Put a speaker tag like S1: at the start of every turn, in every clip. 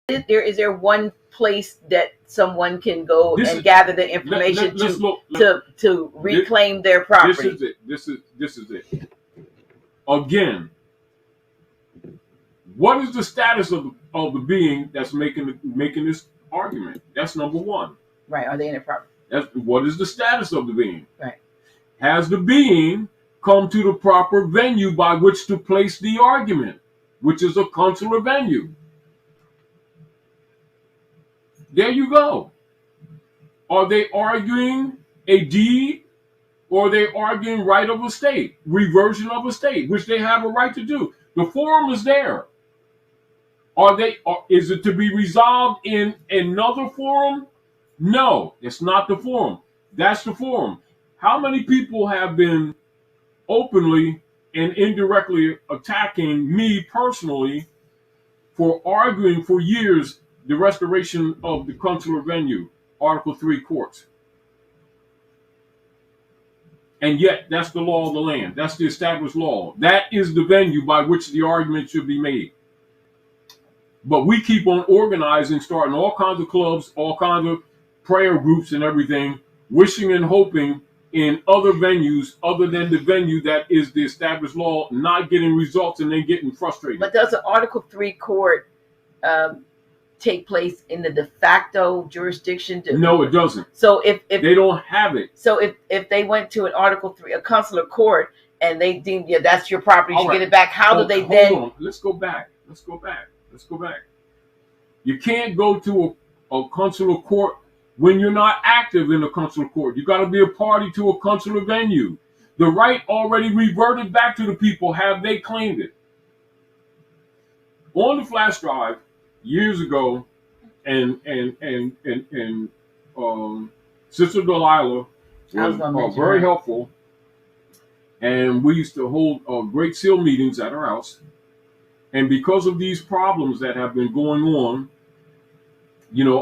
S1: Is there one place that someone can go and gather the information to reclaim their property?
S2: This is it. Again, what is the status of the being that's making this argument? That's number one.
S1: Right. Are they in a property?
S2: What is the status of the being?
S1: Right.
S2: Has the being come to the proper venue by which to place the argument, which is a consular venue? There you go. Are they arguing a deed, or are they arguing right of estate, reversion of estate, which they have a right to do? The forum is there. Is it to be resolved in another forum? No, it's not the forum. That's the forum. How many people have been openly and indirectly attacking me personally for arguing for years the restoration of the consular venue, Article 3 courts? And yet, that's the law of the land. That's the established law. That is the venue by which the argument should be made. But we keep on organizing, starting all kinds of clubs, all kinds of prayer groups and everything, wishing and hoping in other venues other than the venue that is the established law, not getting results and then getting frustrated.
S1: But does an Article 3 court take place in the de facto jurisdiction?
S2: No, it doesn't.
S1: So if
S2: they don't have it.
S1: So if they went to an Article 3, a consular court, and they deemed, yeah, that's your property, you should get it back, how do they then?
S2: Hold on. Let's go back. You can't go to a consular court when you're not active in a consular court. You got to be a party to a consular venue. The right already reverted back to the people. Have they claimed it? On the flash drive years ago, and Sister Delilah was very helpful, and we used to hold great seal meetings at her house. And because of these problems that have been going on,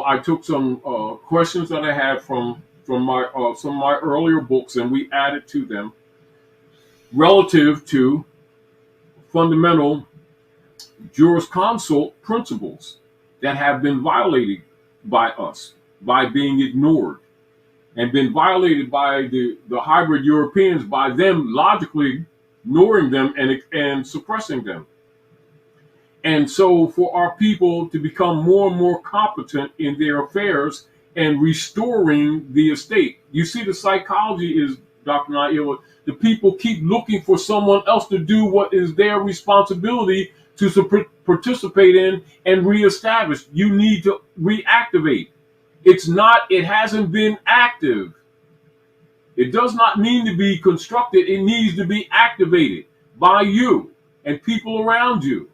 S2: I took some questions that I had from my some of my earlier books, and we added to them relative to fundamental jurisconsult principles that have been violated by us, by being ignored, and been violated by the hybrid Europeans, by them logically ignoring them and suppressing them. And so for our people to become more and more competent in their affairs and restoring the estate. You see, the psychology is, Dr. Naila, the people keep looking for someone else to do what is their responsibility to participate in and reestablish. You need to reactivate. It hasn't been active. It does not mean to be constructed. It needs to be activated by you and people around you.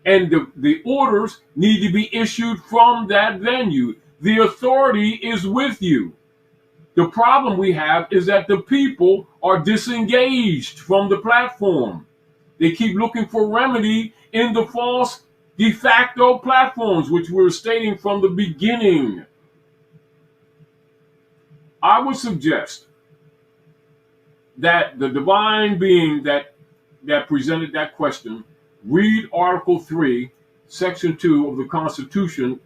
S2: And the orders need to be issued from that venue. The authority is with you. The problem we have is that the people are disengaged from the platform. They keep looking for remedy in the false de facto platforms, which we're stating from the beginning. I would suggest that the divine being that presented that question read Article 3, Section 2 of the Constitution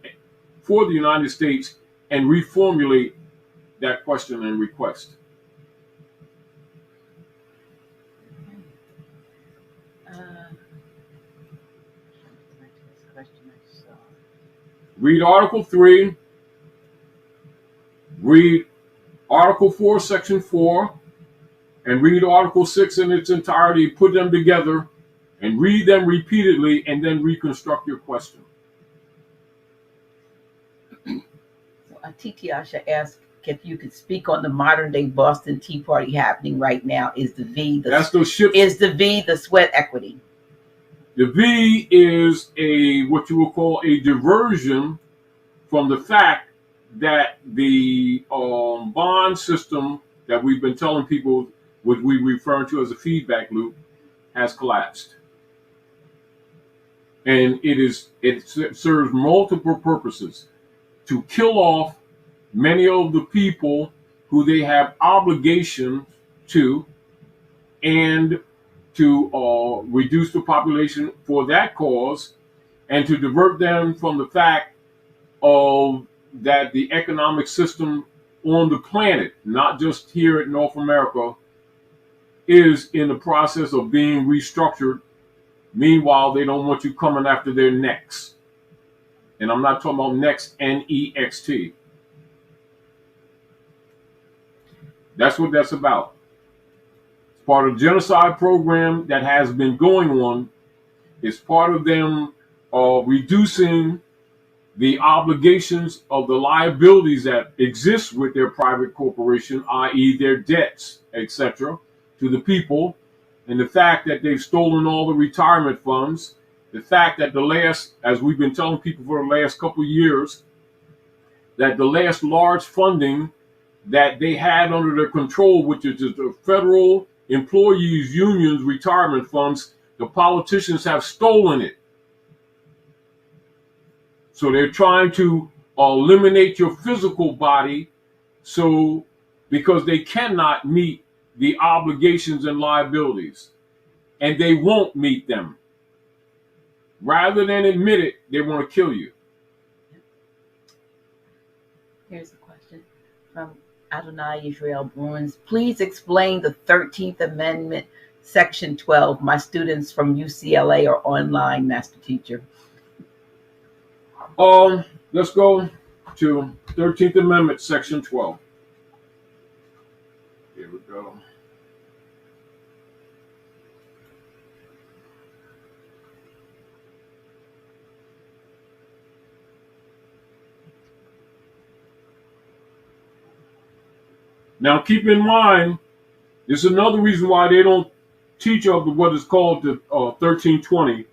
S2: for the United States and reformulate that question and request. Read Article 3, read Article 4, Section 4, and read Article 6 in its entirety, put them together, and read them repeatedly, and then reconstruct your question.
S1: Titi Asha asked if you could speak on the modern day Boston Tea Party happening right now. Is the V the sweat equity?
S2: The V is what you would call a diversion from the fact that the bond system that we've been telling people, what we refer to as a feedback loop, has collapsed. And it serves multiple purposes: to kill off many of the people who they have obligations to, and to reduce the population for that cause, and to divert them from the fact of that the economic system on the planet, not just here in North America, is in the process of being restructured. Meanwhile, they don't want you coming after their necks. And I'm not talking about next, N-E-X-T. That's what that's about. It's part of the genocide program that has been going on. It's part of them reducing the obligations of the liabilities that exist with their private corporation, i.e. their debts, etc., to the people, and the fact that they've stolen all the retirement funds, the fact that the last, as we've been telling people for the last couple of years, that the last large funding that they had under their control, which is the federal employees unions retirement funds, the politicians have stolen it. So they're trying to eliminate your physical body, so because they cannot meet the obligations and liabilities, and they won't meet them. Rather than admit it, they want to kill you.
S1: Here's a question from Adonai Israel Bruins. Please explain the 13th Amendment, Section 12. My students from UCLA are online, Master Teacher.
S2: Let's go to 13th Amendment, Section 12. Here we go. Now, keep in mind, this is another reason why they don't teach of what is called the 1320,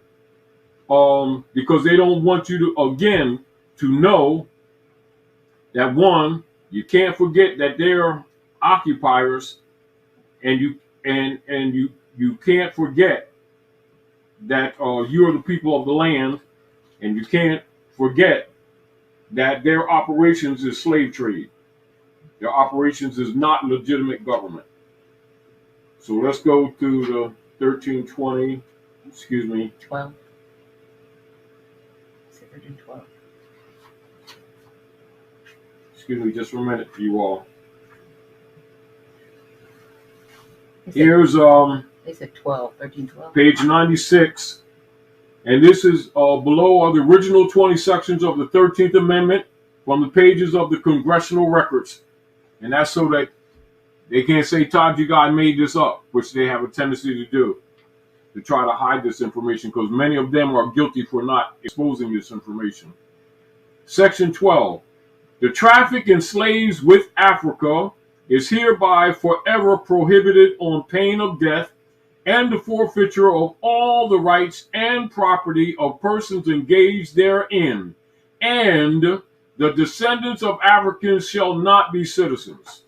S2: because they don't want you to, again, to know that, one, you can't forget that they're occupiers, and you can't forget that you are the people of the land, and you can't forget that their operations is slave trade. Their operations is not legitimate government. So let's go to the 1320, excuse me.
S1: 12. 1312.
S2: Excuse me just for a minute for you all. Here's
S1: they said 12, 1312.
S2: Page 96. And this is below are the original 20 sections of the 13th Amendment from the pages of the congressional records. And that's so that they can't say Taj God made this up, which they have a tendency to do, to try to hide this information, because many of them are guilty for not exposing this information. Section 12. The traffic in slaves with Africa is hereby forever prohibited on pain of death and the forfeiture of all the rights and property of persons engaged therein, and the descendants of Africans shall not be citizens.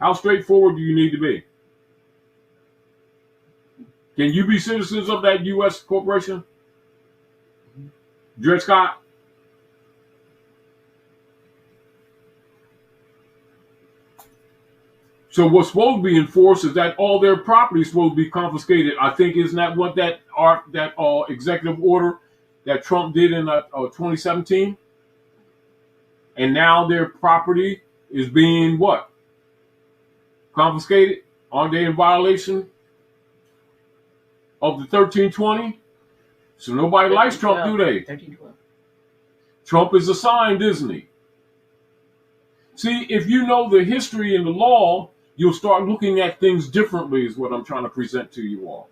S2: How straightforward do you need to be? Can you be citizens of that U.S. corporation? Dred Scott? So what's supposed to be enforced is that all their property is supposed to be confiscated. I think, isn't that what that executive order that Trump did in 2017? And now their property is being what? Confiscated? Aren't they in violation of the 1320? So nobody likes Trump, do they?
S1: 1312.
S2: Trump is assigned, isn't he? See, if you know the history and the law, you'll start looking at things differently, is what I'm trying to present to you all.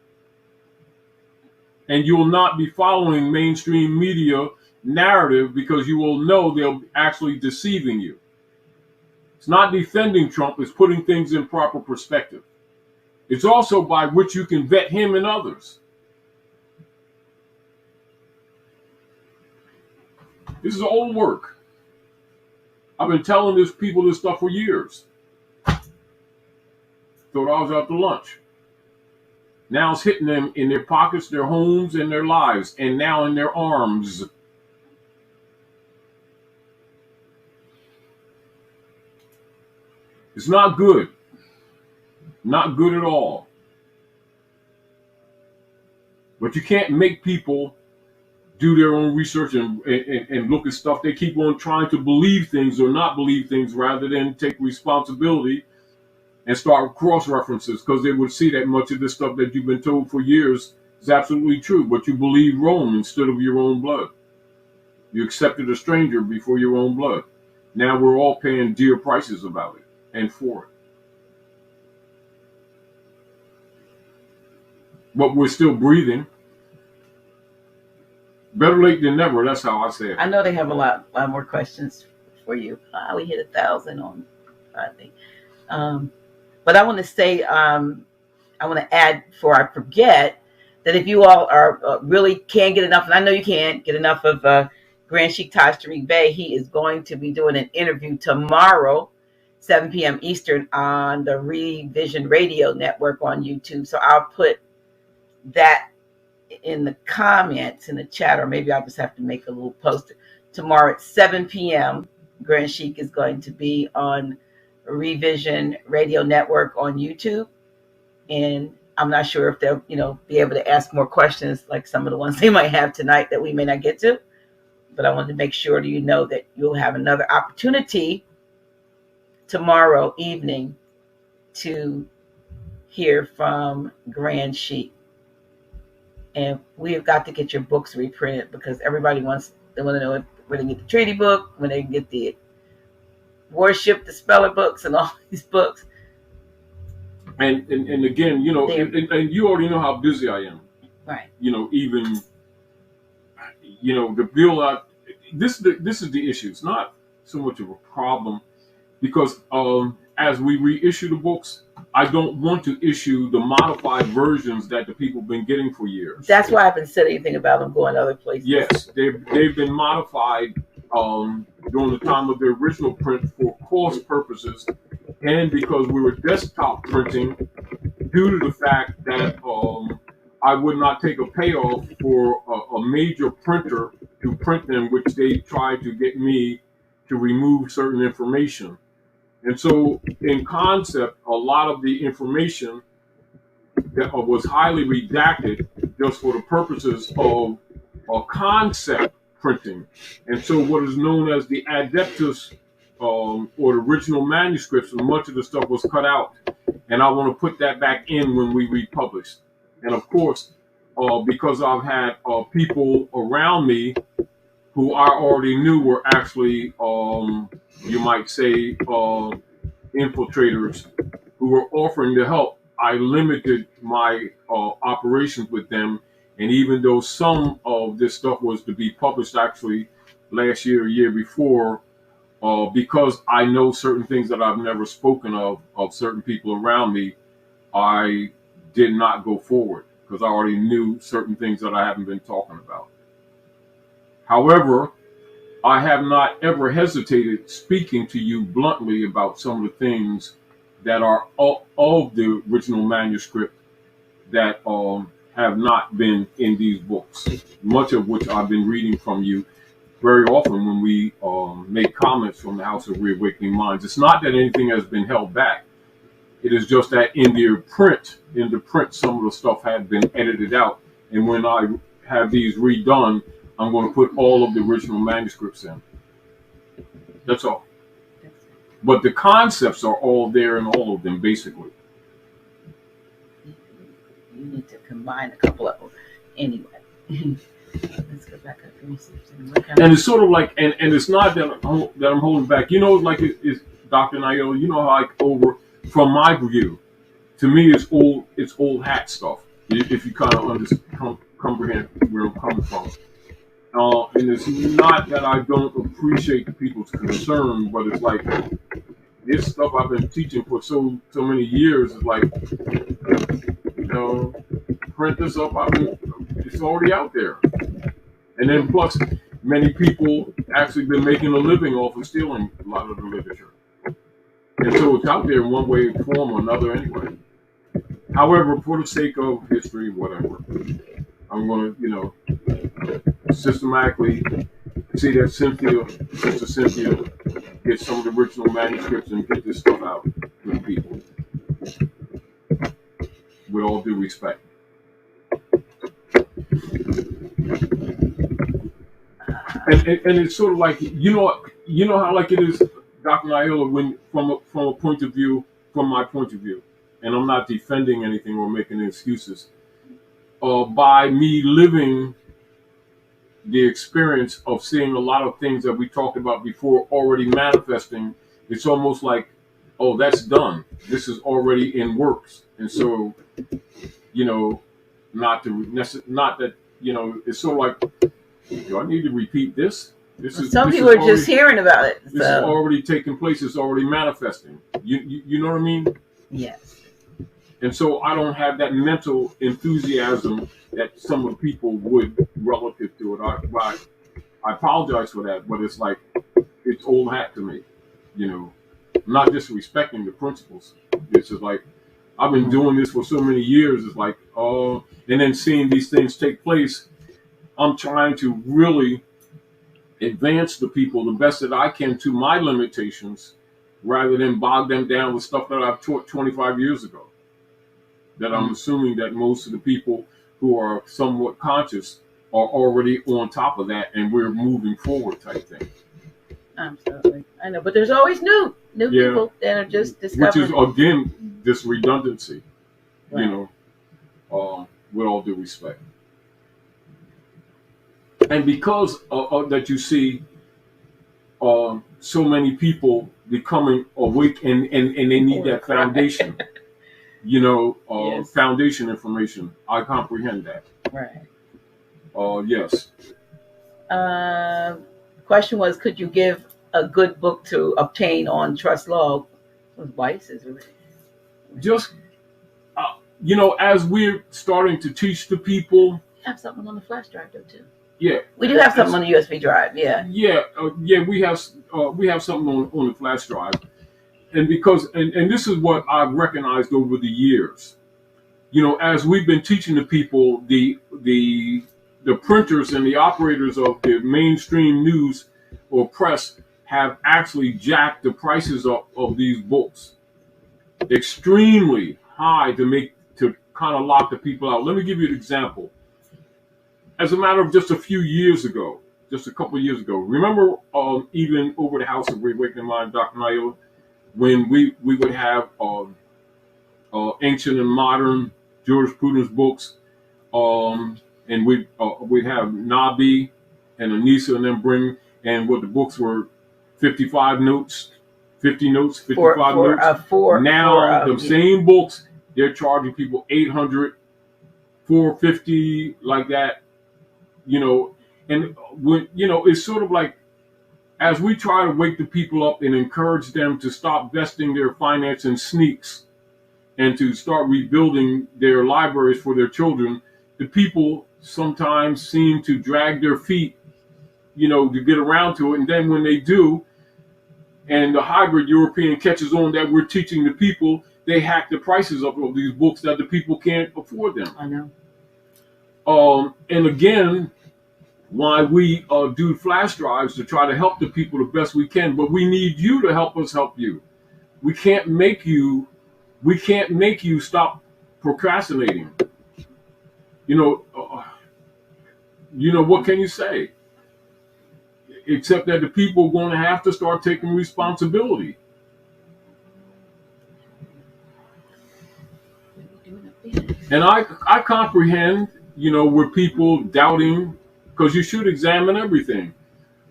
S2: And you will not be following mainstream media narrative, because you will know they're actually deceiving you. It's not defending Trump, it's putting things in proper perspective. It's also by which you can vet him and others. This is old work. I've been telling people this stuff for years. Thought I was out to lunch. Now it's hitting them in their pockets, their homes, and their lives, and now in their arms. It's not good. Not good at all. But you can't make people do their own research and look at stuff. They keep on trying to believe things or not believe things rather than take responsibility and start cross references, because they would see that much of this stuff that you've been told for years is absolutely true, but you believe Rome instead of your own blood. You accepted a stranger before your own blood. Now we're all paying dear prices about it and for it. But we're still breathing. Better late than never. That's how I say it.
S1: I know they have a lot more questions for you. We hit 1,000 on Friday. But I want to say, I want to add before I forget that if you all are really can't get enough, and I know you can't get enough of Grand Sheik Taj Tarik Bey, he is going to be doing an interview tomorrow, 7 p.m. Eastern, on the Revision Radio Network on YouTube. So I'll put that in the comments in the chat, or maybe I'll just have to make a little post. Tomorrow at 7 p.m. Grand Sheik is going to be on Revision Radio Network on YouTube, and I'm not sure if they'll be able to ask more questions like some of the ones they might have tonight that we may not get to, but I wanted to make sure that you know that you'll have another opportunity tomorrow evening to hear from Grand Sheik. And we have got to get your books reprinted, because everybody they want to know where they get the treaty book, when they get the Worship, the Speller books, and all these books.
S2: And again, and you already know how busy I am.
S1: Right.
S2: Even the bill out. This is the issue. It's not so much of a problem, because as we reissue the books, I don't want to issue the modified versions that the people have been getting for years.
S1: That's why I haven't said anything about them going other places.
S2: Yes, they've been modified during the time of the original print for cost purposes, and because we were desktop printing, due to the fact that I would not take a payoff for a major printer to print them, which they tried to get me to remove certain information. And so in concept, a lot of the information that was highly redacted just for the purposes of concept printing. And so what is known as the adeptus or the original manuscripts, much of the stuff was cut out. And I want to put that back in when we republish. And of course, because I've had people around me who I already knew were actually, you might say, infiltrators who were offering to help, I limited my operations with them. And even though some of this stuff was to be published actually last year, year before, because I know certain things that I've never spoken of certain people around me, I did not go forward because I already knew certain things that I haven't been talking about. However, I have not ever hesitated speaking to you bluntly about some of the things that are of the original manuscript that have not been in these books, much of which I've been reading from you very often when we make comments from the House of Reawakening Minds. It's not that anything has been held back. It is just that in the print, some of the stuff had been edited out. And when I have these redone, I'm going to put all of the original manuscripts in. That's all. But the concepts are all there in all of them, basically.
S1: You need to combine a couple of them. Anyway. Let's go back up to
S2: and it's sort of like, and it's not that I'm holding back. Like it's Dr. Nayo, how from my view, to me it's old hat stuff. If you kind of comprehend where I'm coming from. And it's not that I don't appreciate people's concern, but it's like this stuff I've been teaching for so many years is like, print this up. It's already out there. And then plus, many people actually been making a living off of stealing a lot of the literature. And so it's out there in one way, form, or another anyway. However, for the sake of history, whatever, I'm going to, systematically see that Sister Cynthia, get some of the original manuscripts and get this stuff out to the people. With all due respect. And it's sort of like, how like it is, Dr. Naila, when from a point of view, from my point of view, and I'm not defending anything or making excuses. By me living the experience of seeing a lot of things that we talked about before already manifesting, it's almost like, oh, that's done. This is already in works, and so, not that it's sort of like, do I need to repeat this?
S1: Some people are just hearing about it.
S2: This is already taking place. It's already manifesting. You know what I mean?
S1: Yes.
S2: And so I don't have that mental enthusiasm that some of the people would relative to it. I apologize for that, but it's like, it's old hat to me. I'm not disrespecting the principles. It's just like, I've been doing this for so many years. It's like, and then seeing these things take place, I'm trying to really advance the people the best that I can to my limitations, rather than bog them down with stuff that I've taught 25 years ago. That I'm assuming that most of the people who are somewhat conscious are already on top of that, and we're moving forward type thing.
S1: Absolutely. I know, but there's always new people that are just discovering.
S2: Which is, again, this redundancy, right. With all due respect. And because that you see so many people becoming awake, and they need that foundation. Yes. Foundation information. I comprehend that.
S1: Right.
S2: Yes.
S1: Question was, could you give a good book to obtain on trust law? Vices, really.
S2: Just, as we're starting to teach the people.
S1: We have something on the flash drive, though, too.
S2: Yeah.
S1: We do have something on the USB drive. Yeah.
S2: Yeah. We have something on the flash drive. And because, and this is what I've recognized over the years, as we've been teaching the people, the printers and the operators of the mainstream news or press have actually jacked the prices up of these books extremely high to kind of lock the people out. Let me give you an example. As a matter of just a couple of years ago, remember even over the House of Reawakening Mind, Dr. Naila, when we would have ancient and modern jurisprudence books, and we'd have Nabi and Anissa, and then bring, and what the books were, 55 notes, 50 notes, 55 notes. Now the same books, they're charging people 800, 450, like that, and when it's sort of like, as we try to wake the people up and encourage them to stop vesting their finance in sneaks and to start rebuilding their libraries for their children, the people sometimes seem to drag their feet, to get around to it. And then when they do, and the hybrid European catches on that we're teaching the people, they hack the prices up of these books that the people can't afford them.
S1: I know.
S2: And again, why we do flash drives to try to help the people the best we can, but we need you to help us help you. We can't make you stop procrastinating. What can you say? Except that the people are going to have to start taking responsibility. And I comprehend, with people doubting, because you should examine everything.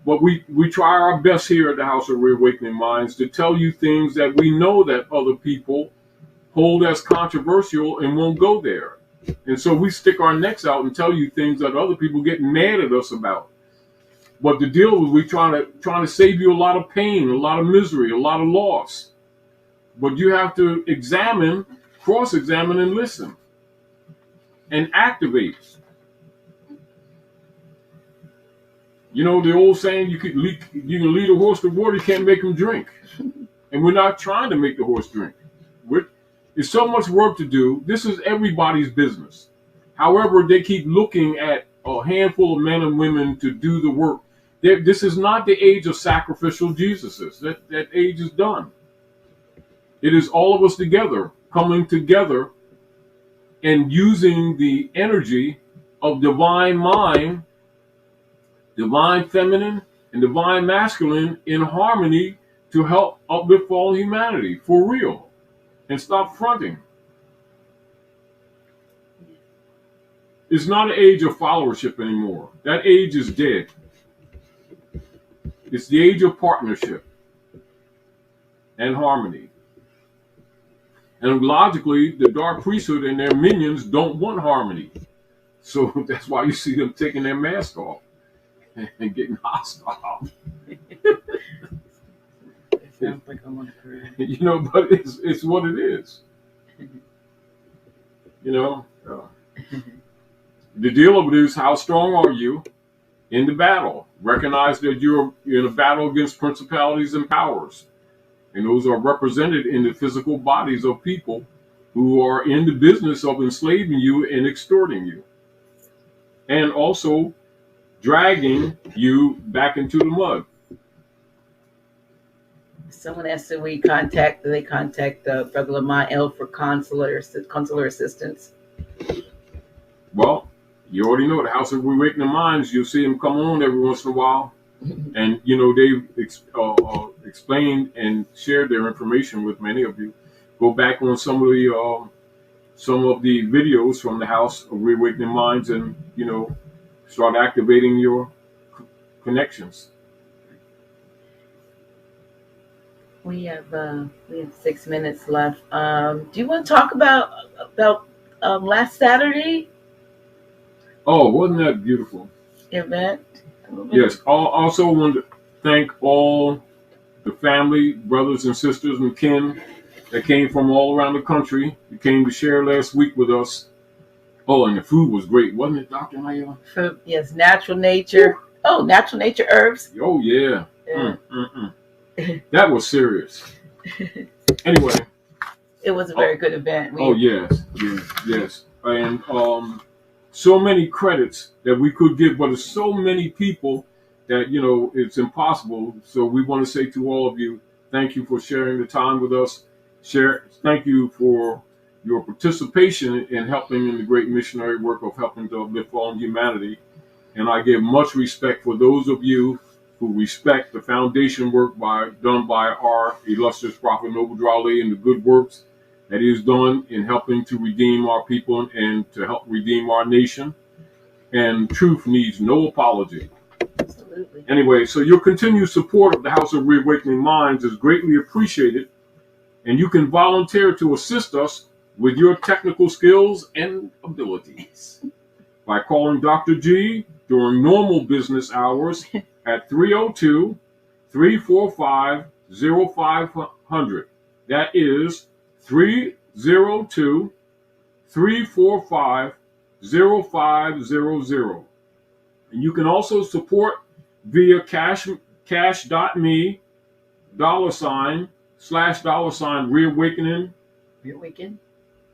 S2: But we try our best here at the House of Reawakening Minds to tell you things that we know that other people hold as controversial and won't go there. And so we stick our necks out and tell you things that other people get mad at us about. But the deal is, we trying to save you a lot of pain, a lot of misery, a lot of loss. But you have to examine, cross-examine, and listen, and activate. The old saying, you can lead a horse to water, you can't make him drink. And we're not trying to make the horse drink. There's so much work to do. This is everybody's business. However, they keep looking at a handful of men and women to do the work. This is not the age of sacrificial Jesuses. That age is done. It is all of us together, coming together and using the energy of divine mind divine feminine and divine masculine in harmony to help uplift all humanity for real and stop fronting. It's not an age of followership anymore. That age is dead. It's the age of partnership and harmony. And logically, the dark priesthood and their minions don't want harmony. So that's why you see them taking their mask off and getting hostile.
S1: It sounds like I want to cry.
S2: You know, but it's what it is. You know, the deal of it is, how strong are you in the battle? Recognize that you're in a battle against principalities and powers. And those are represented in the physical bodies of people who are in the business of enslaving you and extorting you. And also dragging you back into the mud.
S1: Someone asked, do they contact Brother Lamael for consular assistance?
S2: Well, you already know the House of Reawakening Minds. You'll see them come on every once in a while. And, you know, they've explained and shared their information with many of you. Go back on some of the videos from the House of Reawakening Minds and, you know, start activating your connections.
S1: We have 6 minutes left. Do you want to talk about last Saturday?
S2: Oh, wasn't that beautiful?
S1: Event.
S2: Yes. I also want to thank all the family, brothers and sisters and kin that came from all around the country. You came to share last week with us. Oh, and the food was great, wasn't it, Dr. Nayela?
S1: Food, yes, natural nature. Oh, natural nature herbs.
S2: Oh, yeah. That was serious. Anyway.
S1: It was a very good event.
S2: Yes. And so many credits that we could give, but there's so many people that, you know, it's impossible. So we want to say to all of you, thank you for sharing the time with us. Thank you for your participation in helping in the great missionary work of helping to uplift all humanity. And I give much respect for those of you who respect the foundation work done by our illustrious Prophet Noble Drawley and the good works that he has done in helping to redeem our people and to help redeem our nation. And truth needs no apology.
S1: Absolutely.
S2: Anyway, so your continued support of the House of Reawakening Minds is greatly appreciated. And you can volunteer to assist us with your technical skills and abilities by calling Dr. G during normal business hours at 302-345-0500. That is 302-345-0500. And you can also support via cash.me $/reawakening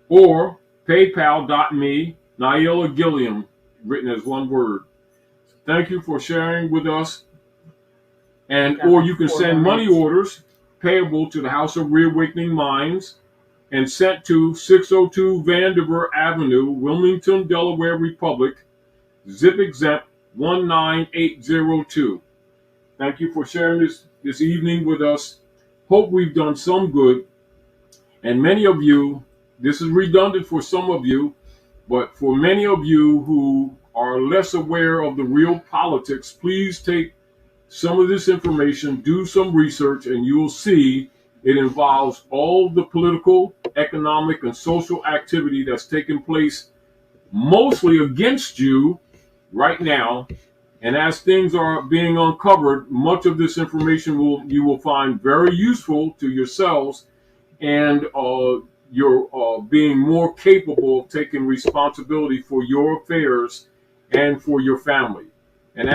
S2: or paypal.me Nayela Gilliam, written as one word. Thank you for sharing with us. Or you can send money orders payable to the House of Reawakening Minds and sent to 602 Vandiver Avenue, Wilmington, Delaware Republic, zip exempt 19802. Thank you for sharing this evening with us. Hope we've done some good. And many of you, this is redundant for some of you, but for many of you who are less aware of the real politics, please take some of this information, do some research, and you will see it involves all the political, economic, and social activity that's taking place mostly against you right now. And as things are being uncovered, much of this information you will find very useful to yourselves, and you're being more capable of taking responsibility for your affairs and for your family. And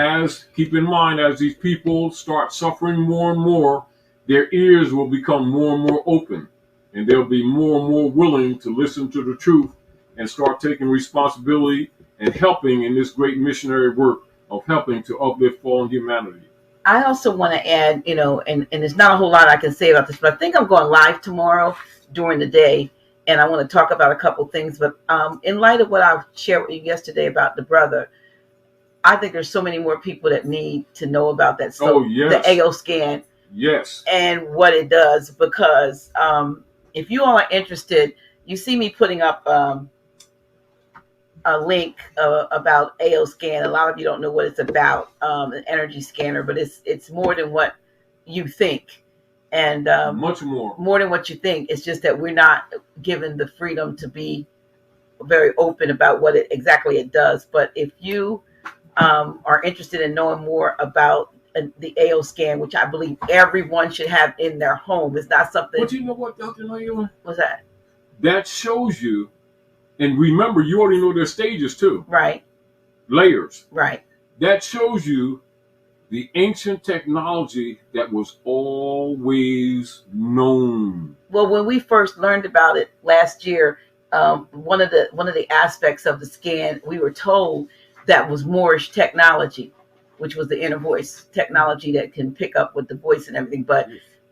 S2: keep in mind, as these people start suffering more and more, their ears will become more and more open, and they'll be more and more willing to listen to the truth and start taking responsibility and helping in this great missionary work of helping to uplift fallen humanity.
S1: I also want to add, and there's not a whole lot I can say about this, but I think I'm going live tomorrow during the day, and I want to talk about a couple things. But in light of what I shared with you yesterday about the brother, I think there's so many more people that need to know about that. So the AO scan, and what it does, because if you all are interested, you see me putting up a link about AO scan. A lot of you don't know what it's about, an energy scanner, but it's more than what you think, and
S2: much more
S1: than what you think. It's just that we're not given the freedom to be very open about what it exactly it does. But if you are interested in knowing more about the AO scan, which I believe everyone should have in their home, it's not something.
S2: But you know what, Dr. Naila?
S1: What's that?
S2: That shows you, and remember, you already know their stages too.
S1: Right.
S2: Layers.
S1: Right.
S2: That shows you the ancient technology that was always known.
S1: Well, when we first learned about it last year, one of the aspects of the scan, we were told that was Moorish technology, which was the inner voice technology that can pick up with the voice and everything. But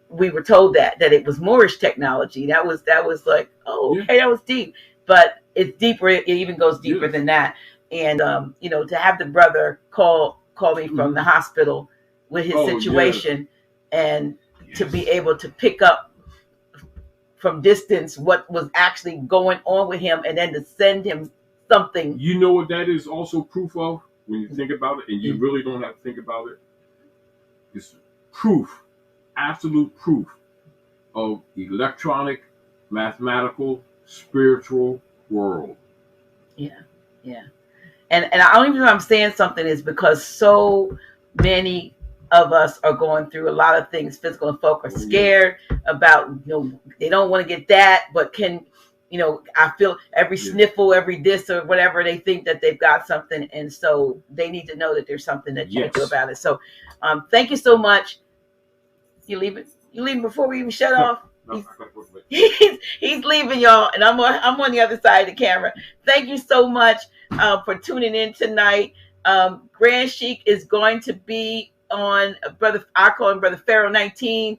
S1: we were told that it was Moorish technology. That was like, oh, okay, that was deep. But it's deeper. It even goes deeper than that. And to have the brother call me from the hospital with his situation, and to be able to pick up from distance what was actually going on with him, and then to send him something.
S2: You know what that is also proof of when you think about it, and you really don't have to think about it. It's proof, absolute proof of electronic, mathematical, spiritual world.
S1: Yeah. And the only reason I'm saying something is because so many of us are going through a lot of things. Physical, and folk are scared about, they don't want to get that, but I feel every sniffle, every this or whatever, they think that they've got something. And so they need to know that there's something that you can do about it. So thank you so much. You leaving before we even shut off? He's leaving, y'all, and I'm on the other side of the camera. Thank you so much for tuning in tonight. Grand Sheik is going to be on I call him Brother Pharaoh 19.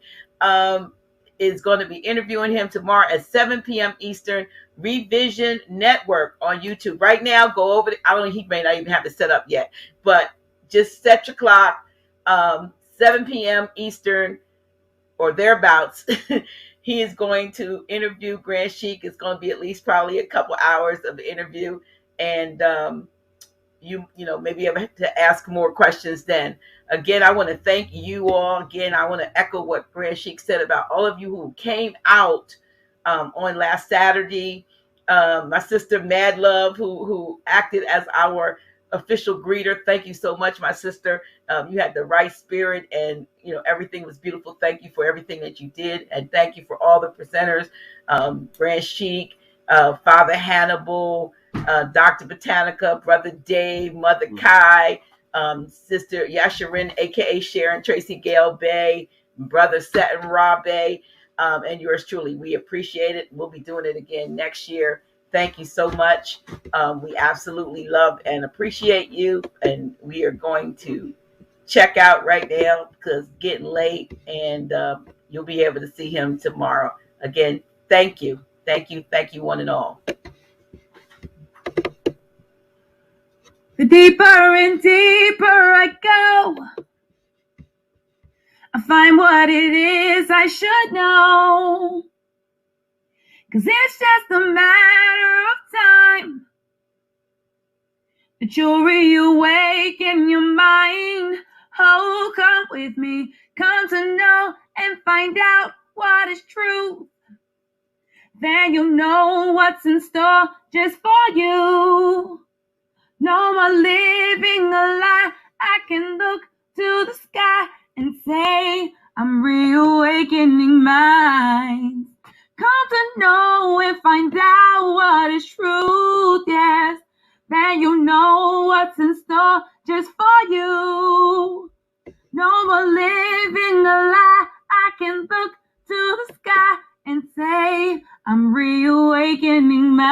S1: Is going to be interviewing him tomorrow at 7 p.m. Eastern. Revision Network on YouTube. Right now, go over. He may not even have it set up yet, but just set your clock. 7 p.m. Eastern or thereabouts. He is going to interview Grand Sheik. It's going to be at least probably a couple hours of the interview, and you maybe have to ask more questions then. Again, I want to thank you all. Again, I want to echo what Grand Sheik said about all of you who came out on last Saturday. My sister Mad Love, who acted as our official greeter. Thank you so much, my sister. You had the right spirit, and everything was beautiful. Thank you for everything that you did, and thank you for all the presenters, Grand Sheik, Father Hannibal, Dr. Botanica, Brother Dave, Mother Kai, Sister Yasharin, aka Sharon Tracy Gale Bay, Brother Seton Ra Bay, and yours truly. We appreciate it. We'll be doing it again next year. Thank you so much. We absolutely love and appreciate you. And we are going to check out right now because it's getting late, and you'll be able to see him tomorrow. Again, thank you. Thank you. Thank you, one and all.
S3: The deeper and deeper I go, I find what it is I should know. 'Cause it's just a matter of time that you'll reawaken your mind. Oh, come with me, come to know and find out what is true. Then you'll know what's in store just for you. No more living a lie. I can look to the sky and say I'm reawakening minds. Come to know and find out what is truth, yes. Then you know what's in store just for you. No more living a lie. I can look to the sky and say I'm reawakening minds.